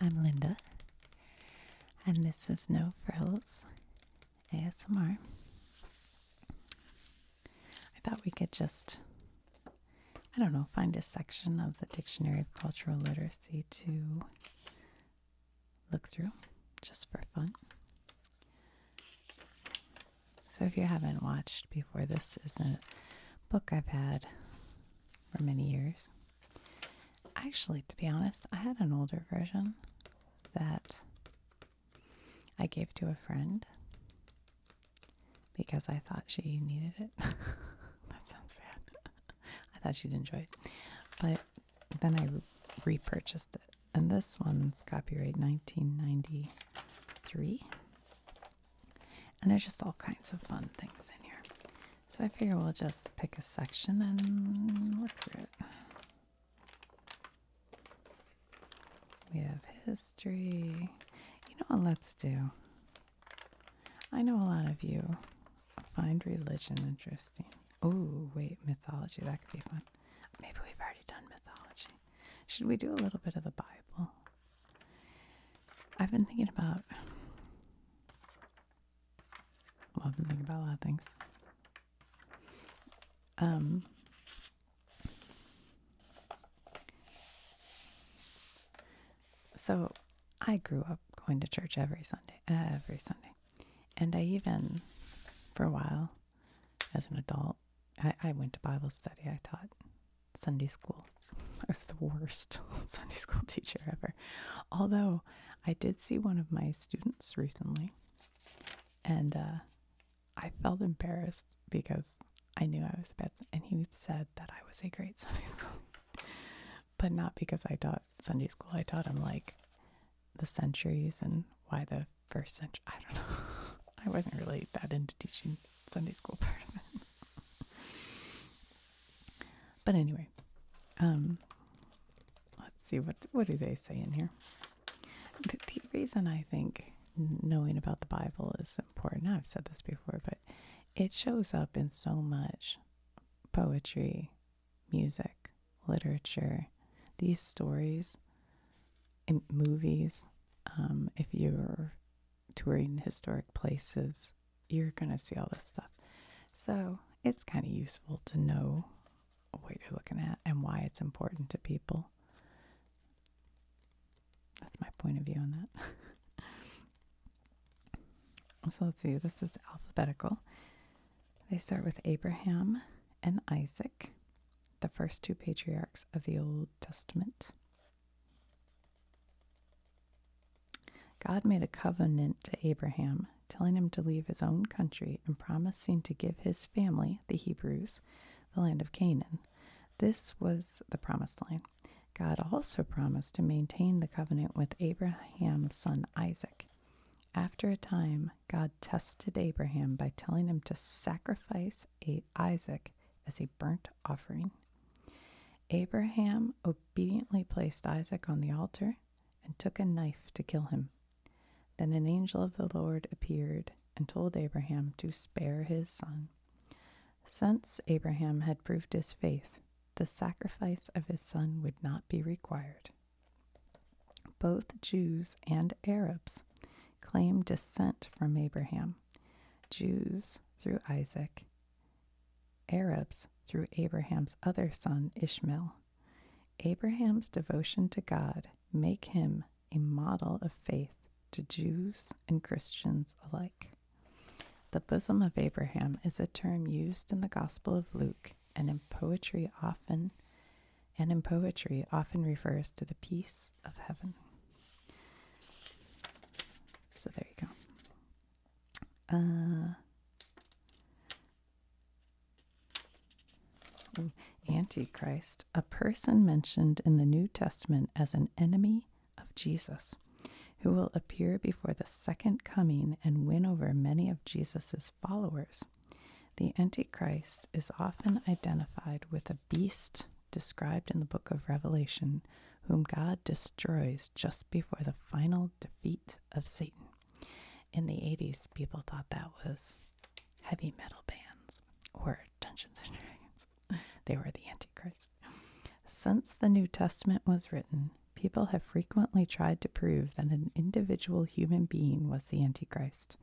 I'm Linda, and this is No Frills ASMR. I thought we could just, find a section of the Dictionary of Cultural Literacy to look through, just for fun. So if you haven't watched before, this is a book I've had for many years. Actually, to be honest, I had an older version that I gave to a friend because I thought she needed it. That sounds bad. I thought she'd enjoy it. But then I repurchased it. And this one's copyright 1993. And there's just all kinds of fun things in here. So I figure we'll just pick a section and work through it. We have history. You know what let's do? I know a lot of you find religion interesting. Oh, wait, mythology. That could be fun. Maybe we've already done mythology. Should we do a little bit of the Bible? I've been thinking about a lot of things. So I grew up going to church every Sunday. And I even, for a while, as an adult, I went to Bible study. I taught Sunday school. I was the worst Sunday school teacher ever. Although I did see one of my students recently, and I felt embarrassed because I knew I was bad, and he said that I was a great Sunday school. But not because I taught Sunday school. I taught him like the centuries and why the first century. I don't know. I wasn't really that into teaching Sunday school part of it. But anyway, let's see, what do they say in here? The reason I think knowing about the Bible is important, I've said this before, but it shows up in so much poetry, music, literature, these stories, in movies. If you're touring historic places, you're going to see all this stuff. So it's kind of useful to know what you're looking at and why it's important to people. That's my point of view on that. So let's see, this is alphabetical. They start with Abraham and Isaac, the first two patriarchs of the Old Testament. God made a covenant to Abraham, telling him to leave his own country and promising to give his family, the Hebrews, the land of Canaan. This was the promised land. God also promised to maintain the covenant with Abraham's son Isaac. After a time, God tested Abraham by telling him to sacrifice Isaac as a burnt offering. Abraham obediently placed Isaac on the altar and took a knife to kill him. Then an angel of the Lord appeared and told Abraham to spare his son. Since Abraham had proved his faith, the sacrifice of his son would not be required. Both Jews and Arabs claim descent from Abraham. Jews through Isaac, Arabs through Abraham's other son Ishmael. Abraham's devotion to God make him a model of faith to Jews and Christians alike. The bosom of Abraham is a term used in the Gospel of Luke and in poetry often refers to the peace of heaven. So there you go. Antichrist, a person mentioned in the New Testament as an enemy of Jesus, who will appear before the second coming and win over many of Jesus' followers. The Antichrist is often identified with a beast described in the book of Revelation, whom God destroys just before the final defeat of Satan. In the 80s, people thought that was heavy metal bands or Dungeons and Dragons. They were the Antichrist. Since the New Testament was written, people have frequently tried to prove that an individual human being was the Antichrist.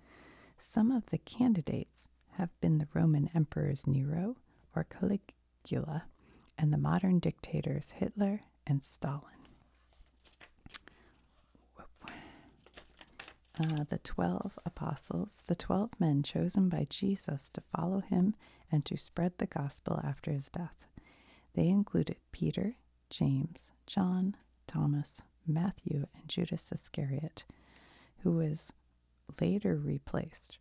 Some of the candidates have been the Roman emperors Nero or Caligula and the modern dictators Hitler and Stalin. The 12 apostles, the 12 men chosen by Jesus to follow him and to spread the gospel after his death. They included Peter, James, John, Thomas, Matthew, and Judas Iscariot, who was later replaced.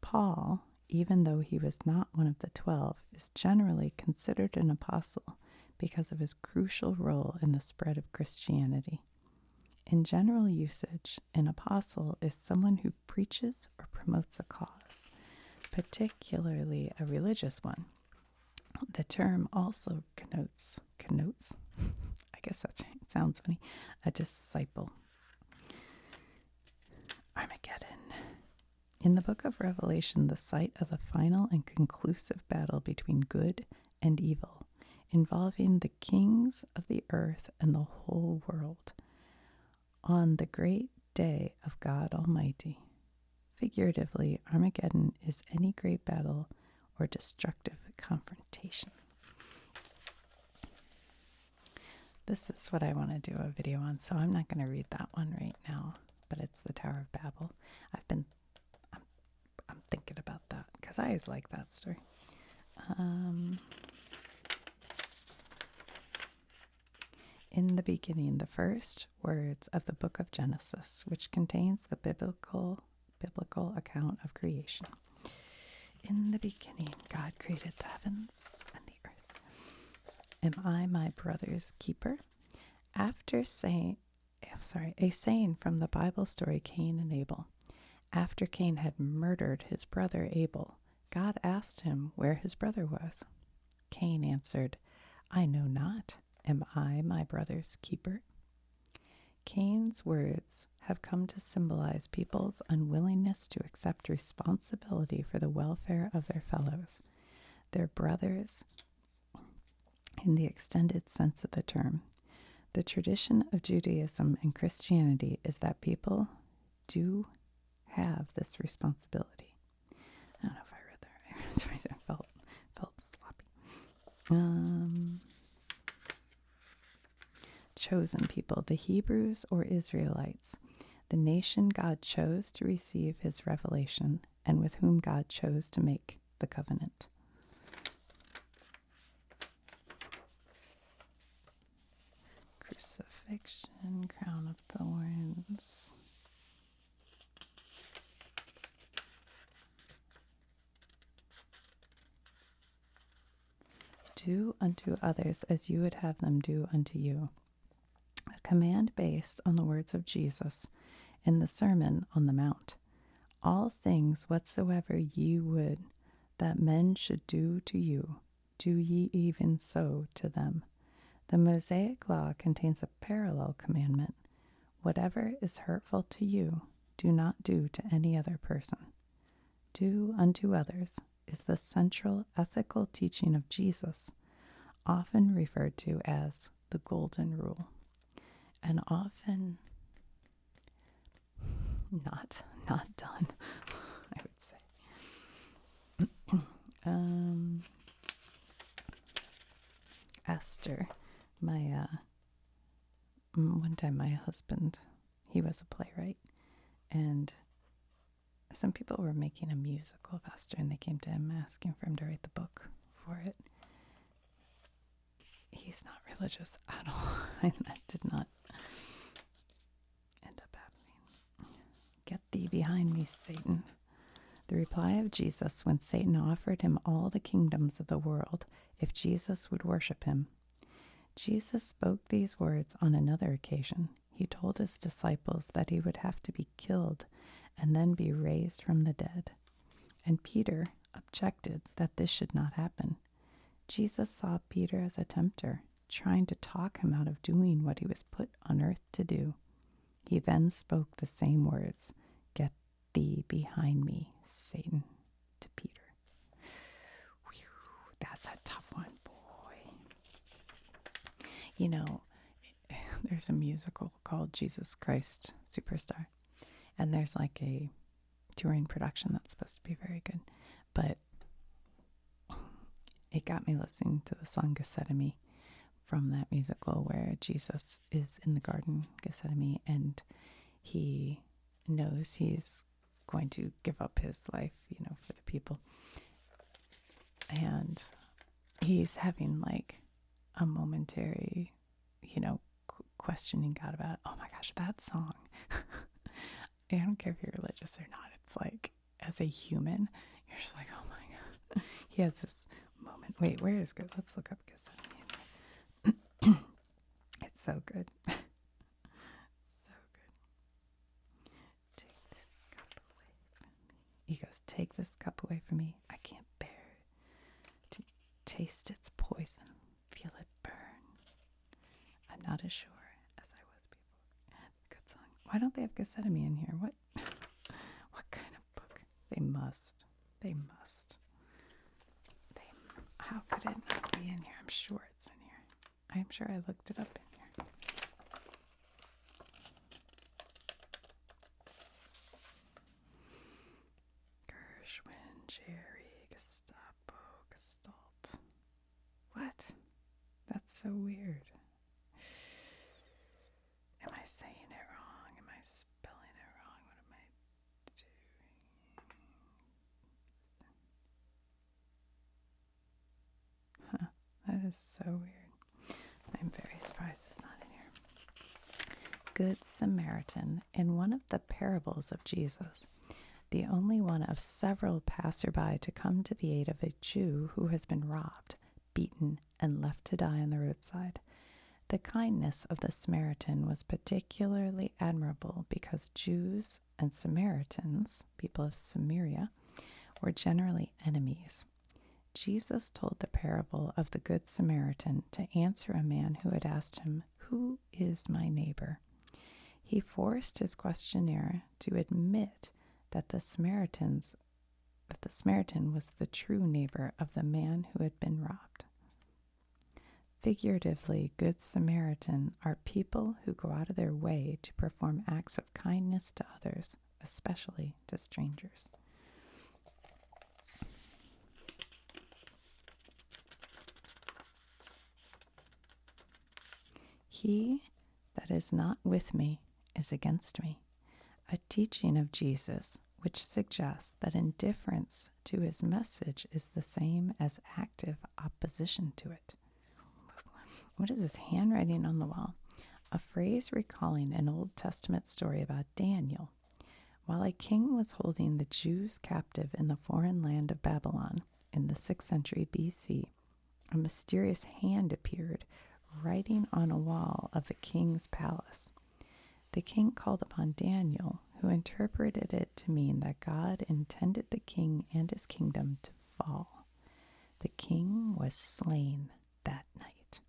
Paul, even though he was not one of the 12, is generally considered an apostle because of his crucial role in the spread of Christianity. In general usage, an apostle is someone who preaches or promotes a cause, particularly a religious one. The term also connotes, I guess that's right, it sounds funny, a disciple. Armageddon. In the book of Revelation, the site of a final and conclusive battle between good and evil, involving the kings of the earth and the whole world, on the great day of God Almighty. Figuratively, Armageddon is any great battle or destructive confrontation. This is what I want to do a video on, so I'm not going to read that one right now, but it's the Tower of Babel. I'm thinking about that because I always like that story. In the beginning, the first words of the book of Genesis, which contains the biblical account of creation. In the beginning, God created the heavens and the earth. Am I my brother's keeper? A saying from the Bible story Cain and Abel. After Cain had murdered his brother Abel, God asked him where his brother was. Cain answered, I know not. Am I my brother's keeper? Cain's words have come to symbolize people's unwillingness to accept responsibility for the welfare of their fellows, their brothers, in the extended sense of the term. The tradition of Judaism and Christianity is that people do have this responsibility. I don't know if I read that right. I felt sloppy. Chosen people, the Hebrews or Israelites, the nation God chose to receive his revelation and with whom God chose to make the covenant. Crucifixion, crown of thorns. Do unto others as you would have them do unto you. A command based on the words of Jesus in the Sermon on the Mount. All things whatsoever ye would that men should do to you, do ye even so to them. The Mosaic Law contains a parallel commandment. Whatever is hurtful to you, do not do to any other person. Do unto others is the central ethical teaching of Jesus, often referred to as the Golden Rule, and often not done, I would say. Esther, one time my husband, he was a playwright, and some people were making a musical of Esther, and they came to him asking for him to write the book for it. He's not religious at all, and that did not end up happening. Get thee behind me, Satan. The reply of Jesus when Satan offered him all the kingdoms of the world if Jesus would worship him. Jesus spoke these words on another occasion. He told his disciples that he would have to be killed and then be raised from the dead. And Peter objected that this should not happen. Jesus saw Peter as a tempter, trying to talk him out of doing what he was put on earth to do. He then spoke the same words, "Get thee behind me, Satan," to Peter. Whew, that's a tough one, boy. You know, there's a musical called Jesus Christ Superstar, and there's like a touring production that's supposed to be very good. But it got me listening to the song Gethsemane from that musical, where Jesus is in the Garden Gethsemane and he knows he's going to give up his life, for the people. And he's having like a momentary, questioning God about, oh my gosh, that song. I don't care if you're religious or not. It's like, as a human, you're just like, oh my God. He has this moment. Wait, where is good? Let's look up Gethsemane. It's so good. So good. Take this cup away from me. He goes, take this cup away from me. I can't bear to taste its poison, feel it burn. I'm not as sure as I was before. Good song. Why don't they have Gethsemane in here? What kind of book? They must. How could it not be in here? I'm sure it's in here. I'm sure I looked it up in here. Gershwin, Jerry, Gestapo, Gestalt. What? That's so weird. Am I saying it wrong? Am I spelling it wrong? What am I doing? Huh. That is so weird. I'm very surprised it's not in here. Good Samaritan. In one of the parables of Jesus, the only one of several passerby to come to the aid of a Jew who has been robbed, beaten, and left to die on the roadside. The kindness of the Samaritan was particularly admirable because Jews and Samaritans, people of Samaria, were generally enemies. Jesus told the parable of the Good Samaritan to answer a man who had asked him, "Who is my neighbor?" He forced his questioner to admit that the Samaritan was the true neighbor of the man who had been robbed. Figuratively, Good Samaritan are people who go out of their way to perform acts of kindness to others, especially to strangers. He that is not with me is against me, a teaching of Jesus which suggests that indifference to his message is the same as active opposition to it. What is this handwriting on the wall? A phrase recalling an Old Testament story about Daniel. While a king was holding the Jews captive in the foreign land of Babylon in the 6th century BC, a mysterious hand appeared, writing on a wall of the king's palace. The king called upon Daniel, who interpreted it to mean that God intended the king and his kingdom to fall. The king was slain that night.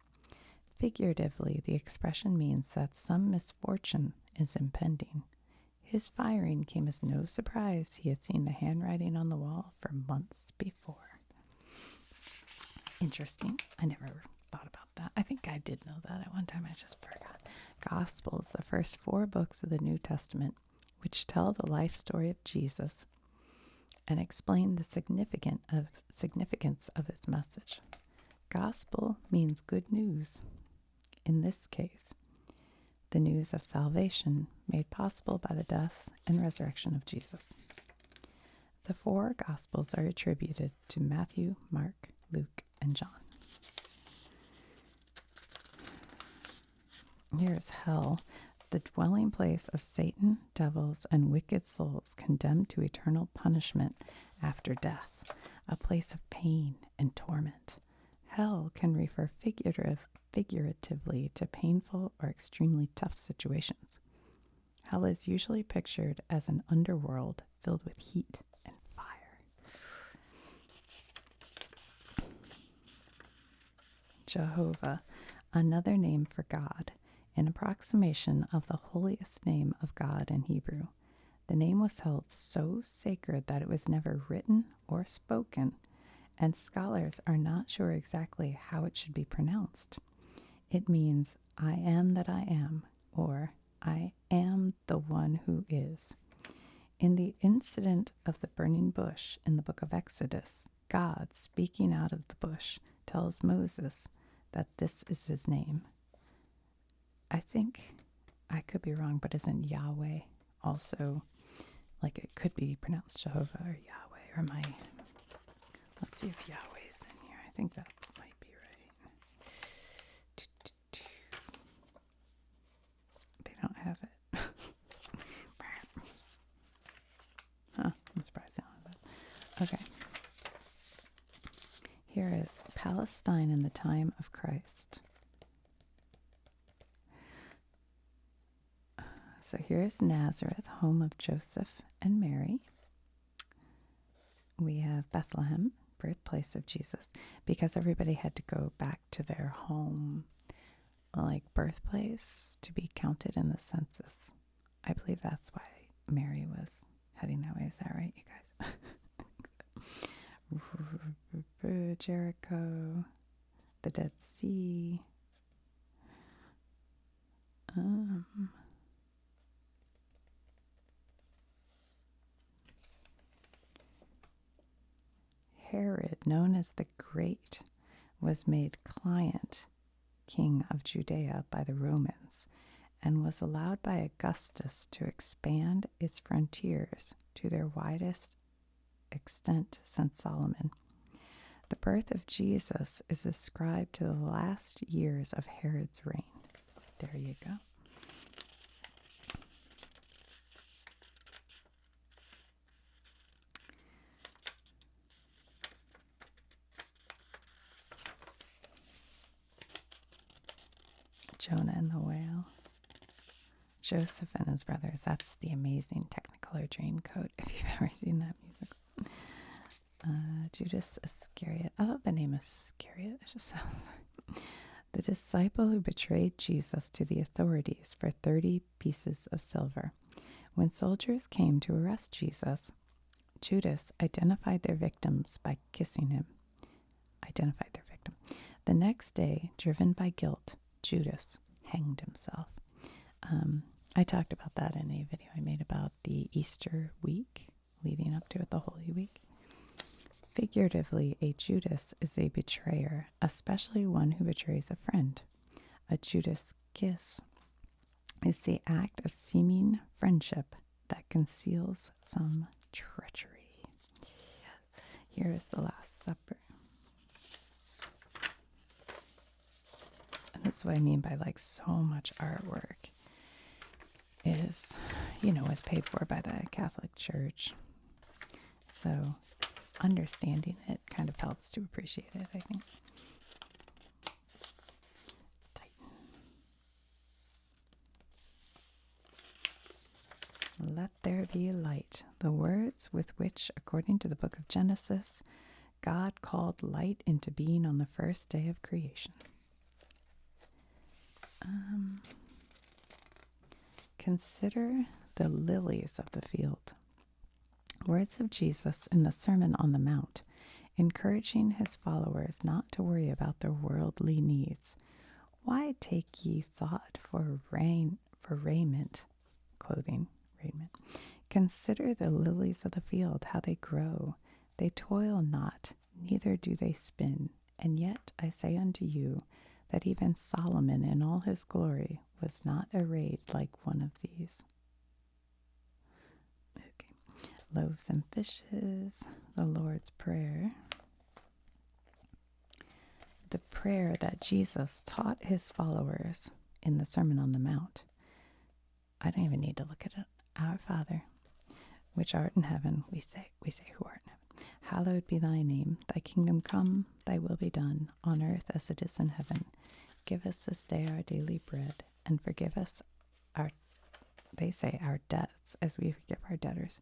Figuratively, the expression means that some misfortune is impending. His firing came as no surprise. He had seen the handwriting on the wall for months before. Interesting. I never thought about that. I think I did know that at one time. I just forgot. Gospels, the first 4 books of the New Testament, which tell the life story of Jesus and explain the significance of his message. Gospel means good news. In this case, the news of salvation made possible by the death and resurrection of Jesus. The 4 Gospels are attributed to Matthew, Mark, Luke, and John. Here is hell, the dwelling place of Satan, devils, and wicked souls condemned to eternal punishment after death, a place of pain and torment. Hell can refer figuratively to painful or extremely tough situations. Hell is usually pictured as an underworld filled with heat and fire. Jehovah, another name for God, an approximation of the holiest name of God in Hebrew. The name was held so sacred that it was never written or spoken, and scholars are not sure exactly how it should be pronounced. It means I am that I am, or I am the one who is. In the incident of the burning bush in the book of Exodus, God, speaking out of the bush, tells Moses that this is his name. I think, I could be wrong, but isn't Yahweh also, like it could be pronounced Jehovah or Yahweh, or let's see if Yahweh's in here. I think that might be right. They don't have it. Huh, I'm surprised they don't have it. Okay. Here is Palestine in the time of Christ. So here's Nazareth, home of Joseph and Mary. We have Bethlehem, birthplace of Jesus, because everybody had to go back to their home, like birthplace, to be counted in the census. I believe that's why Mary was heading that way. Is that right, you guys? Jericho, the Dead Sea. Herod, known as the Great, was made client king of Judea by the Romans and was allowed by Augustus to expand its frontiers to their widest extent since Solomon. The birth of Jesus is ascribed to the last years of Herod's reign. There you go. Jonah and the whale. Joseph and his brothers. That's the amazing Technicolor Dreamcoat, if you've ever seen that musical. Judas Iscariot. I love the name Iscariot. It just sounds like the disciple who betrayed Jesus to the authorities for 30 pieces of silver. When soldiers came to arrest Jesus, Judas identified their victims by kissing him. Identified their victim. The next day, driven by guilt, Judas hanged himself. I talked about that in a video I made about the Easter week, leading up to it, the Holy Week. Figuratively, a Judas is a betrayer, especially one who betrays a friend. A Judas kiss is the act of seeming friendship that conceals some treachery. Here is the Last Supper. And this is what I mean by like so much artwork is, is paid for by the Catholic Church. So understanding it kind of helps to appreciate it, I think. Tighten. Let there be light. The words with which, according to the book of Genesis, God called light into being on the first day of creation. Consider the lilies of the field. Words of Jesus in the Sermon on the Mount, encouraging his followers not to worry about their worldly needs. Why take ye thought for raiment, clothing, raiment? Consider the lilies of the field, how they grow. They toil not, neither do they spin. And yet I say unto you, that even Solomon in all his glory was not arrayed like one of these. Okay. Loaves and fishes, the Lord's Prayer. The prayer that Jesus taught his followers in the Sermon on the Mount. I don't even need to look at it. Our Father, which art in heaven, we say who art in heaven. Hallowed be thy name. Thy kingdom come, thy will be done, on earth as it is in heaven. Give us this day our daily bread, and forgive us our debts as we forgive our debtors.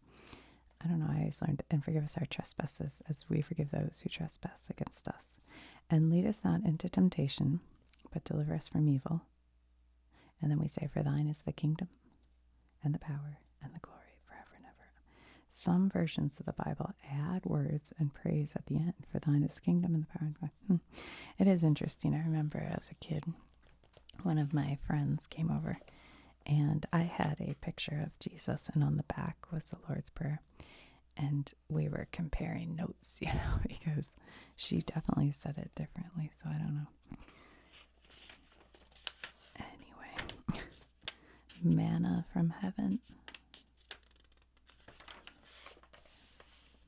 I don't know, I always learned, and forgive us our trespasses as we forgive those who trespass against us. And lead us not into temptation, but deliver us from evil. And then we say, for thine is the kingdom, and the power, and the glory, forever and ever. Some versions of the Bible add words and praise at the end. For thine is the kingdom and the power and the glory. It is interesting. I remember as a kid one of my friends came over, and I had a picture of Jesus, and on the back was the Lord's Prayer. And we were comparing notes, because she definitely said it differently, so I don't know. Anyway, manna from heaven.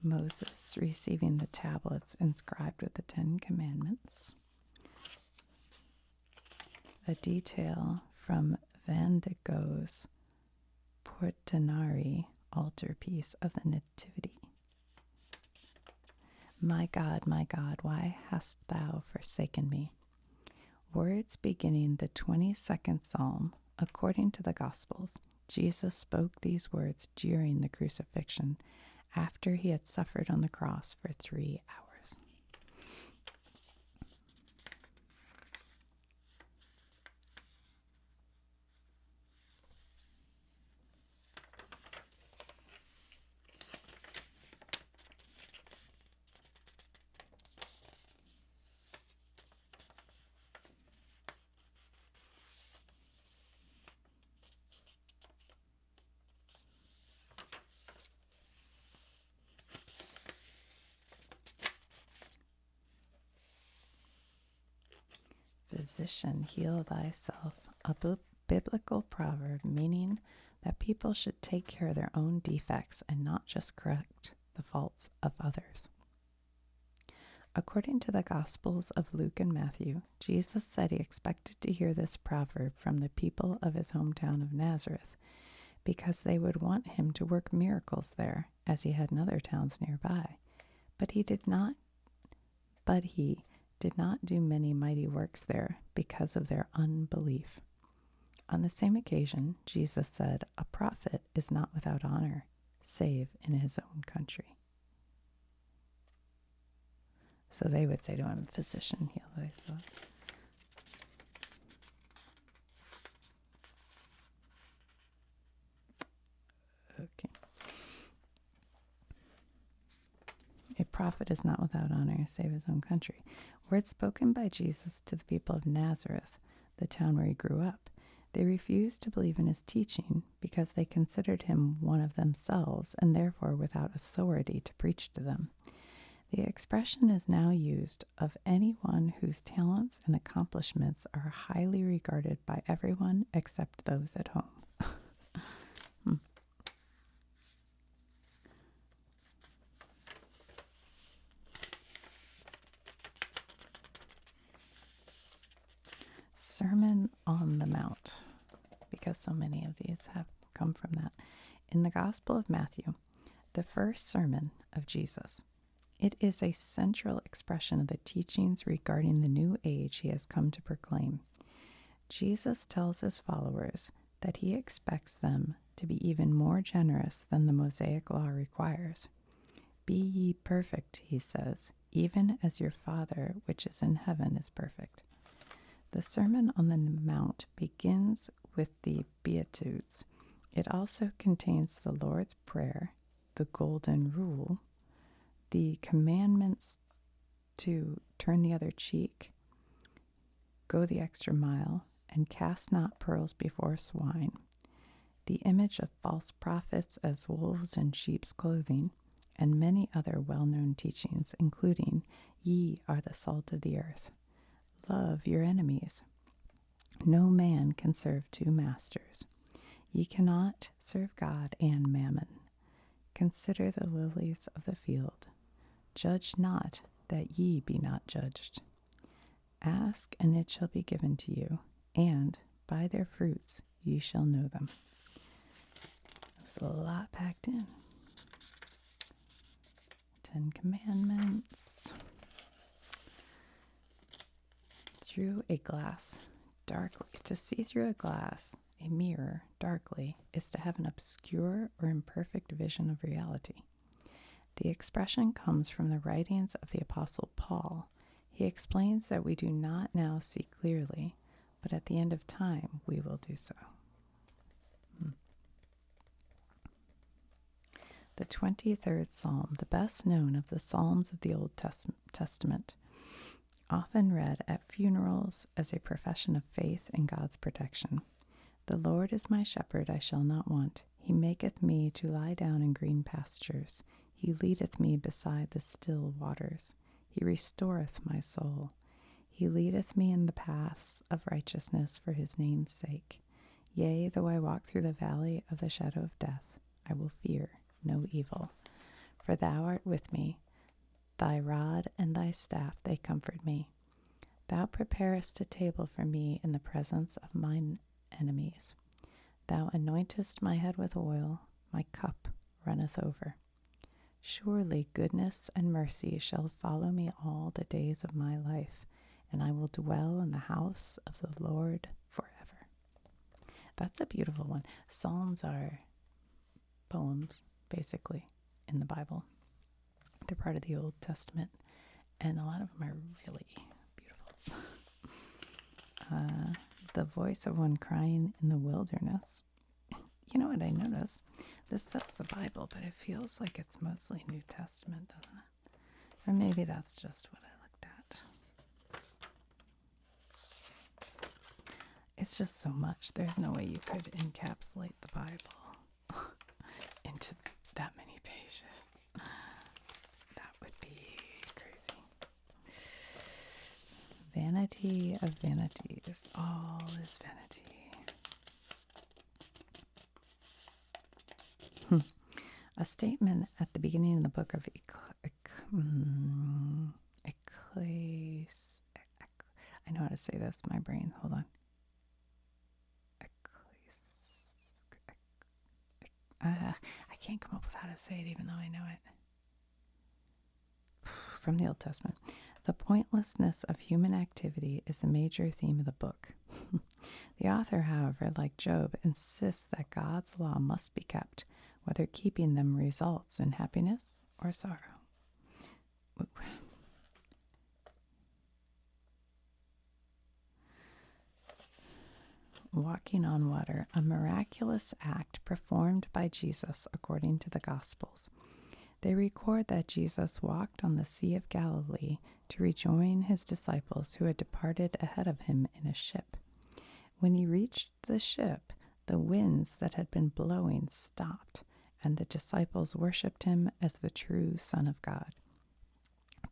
Moses receiving the tablets inscribed with the 10 Commandments. A detail from Van de Gogh's Portinari altarpiece of the Nativity. My God, why hast thou forsaken me? Words beginning the 22nd Psalm. According to the Gospels, Jesus spoke these words during the crucifixion, after he had suffered on the cross for 3 hours. Physician, heal thyself, a biblical proverb meaning that people should take care of their own defects and not just correct the faults of others. According to the Gospels of Luke and Matthew, Jesus said he expected to hear this proverb from the people of his hometown of Nazareth, because they would want him to work miracles there, as he had in other towns nearby. But he did not do many mighty works there because of their unbelief. On the same occasion, Jesus said, a prophet is not without honor, save in his own country. So they would say to him, physician, heal thyself. Okay. A prophet is not without honor, save his own country. Words spoken by Jesus to the people of Nazareth, the town where he grew up. They refused to believe in his teaching because they considered him one of themselves and therefore without authority to preach to them. The expression is now used of anyone whose talents and accomplishments are highly regarded by everyone except those at home. Sermon on the Mount, because so many of these have come from that. In the Gospel of Matthew, the first sermon of Jesus, it is a central expression of the teachings regarding the new age he has come to proclaim. Jesus tells his followers that he expects them to be even more generous than the Mosaic law requires. Be ye perfect, he says, even as your Father which is in heaven is perfect. The Sermon on the Mount begins with the Beatitudes. It also contains the Lord's Prayer, the Golden Rule, the commandments to turn the other cheek, go the extra mile, and cast not pearls before swine, the image of false prophets as wolves in sheep's clothing, and many other well-known teachings, including, ye are the salt of the earth. Love your enemies. No man can serve 2 masters. Ye cannot serve God and mammon. Consider the lilies of the field. Judge not, that ye be not judged. Ask, and it shall be given to you, and by their fruits ye shall know them. There's a lot packed in. 10 Commandments. Through a glass darkly. To see through a glass, a mirror, darkly, is to have an obscure or imperfect vision of reality. The expression comes from the writings of the Apostle Paul. He explains that we do not now see clearly, but at the end of time we will do so. The 23rd Psalm, the best known of the Psalms of the Old Testament. often read at funerals as a profession of faith in God's protection. The Lord is my shepherd, I shall not want. He maketh me to lie down in green pastures. He leadeth me beside the still waters. He restoreth my soul. He leadeth me in the paths of righteousness for his name's sake. Yea, though I walk through the valley of the shadow of death, I will fear no evil. For thou art with me. Thy rod and thy staff, they comfort me. Thou preparest a table for me in the presence of mine enemies. Thou anointest my head with oil, my cup runneth over. Surely goodness and mercy shall follow me all the days of my life, and I will dwell in the house of the Lord forever. That's a beautiful one. Psalms are poems, basically, in the Bible. They're part of the Old Testament, and a lot of them are really beautiful. The voice of one crying in the wilderness. You know what I notice? This says the Bible, but it feels like it's mostly New Testament, doesn't it? Or maybe that's just what I looked at. It's just so much. There's no way you could encapsulate the Bible into that many pages. That would be crazy. Vanity of vanities. All is vanity. A statement at the beginning of the book of I know how to say this. My brain. Hold on. I can't come up with how to say it, even though I know it. From the Old Testament. The pointlessness of human activity is the major theme of the book. The author, however, like Job, insists that God's law must be kept, whether keeping them results in happiness or sorrow. Walking on water, a miraculous act performed by Jesus according to the Gospels. They record that Jesus walked on the Sea of Galilee to rejoin his disciples who had departed ahead of him in a ship. When he reached the ship, the winds that had been blowing stopped, and the disciples worshipped him as the true Son of God.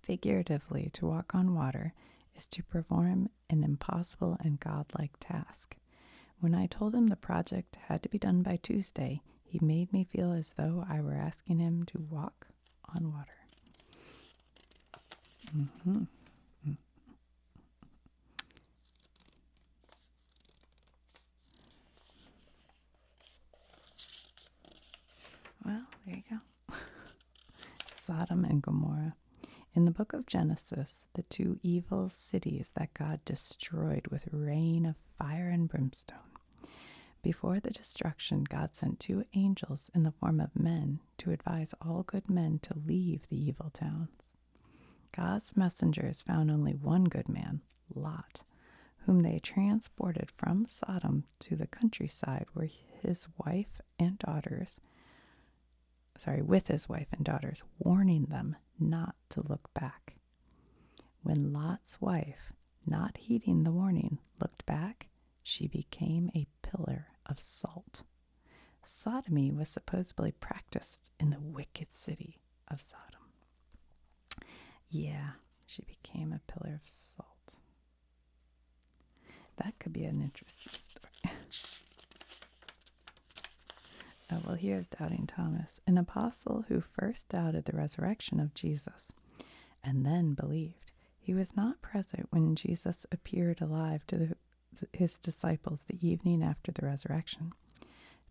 Figuratively, to walk on water is to perform an impossible and godlike task. When I told him the project had to be done by Tuesday, he made me feel as though I were asking him to walk on water. Well, there you go. Sodom and Gomorrah. In the book of Genesis, the two evil cities that God destroyed with rain of fire and brimstone. Before the destruction, God sent two angels in the form of men to advise all good men to leave the evil towns. God's messengers found only one good man, Lot, whom they transported from Sodom to the countryside where with his wife and daughters, warning them not to look back. When Lot's wife, not heeding the warning, looked back, she became a pillar of salt. Sodomy was supposedly practiced in the wicked city of Sodom. Yeah, she became a pillar of salt. That could be an interesting story. Well, here's Doubting Thomas, an apostle who first doubted the resurrection of Jesus and then believed. He was not present when Jesus appeared alive to his disciples the evening after the resurrection.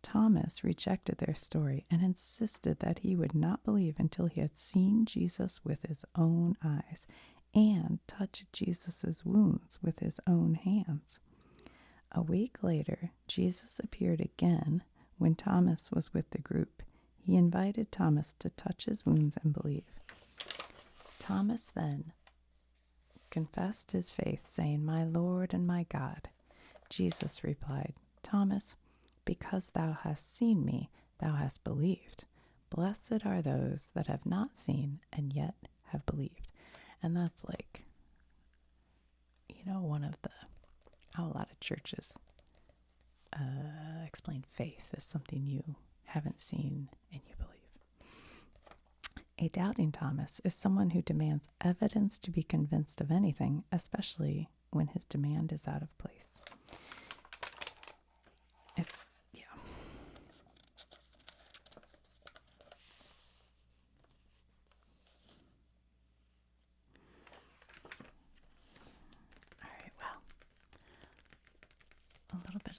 Thomas rejected their story and insisted that he would not believe until he had seen Jesus with his own eyes and touched Jesus' wounds with his own hands. A week later, Jesus appeared again when Thomas was with the group. He invited Thomas to touch his wounds and believe. Thomas then confessed his faith, saying, "My Lord and my God." Jesus replied, "Thomas, because thou hast seen me, thou hast believed. Blessed are those that have not seen and yet have believed." And that's like one of the how a lot of churches explain faith as something you haven't seen and you believe. A doubting Thomas is someone who demands evidence to be convinced of anything, especially when his demand is out of place. It's, yeah. All right, well, a little bit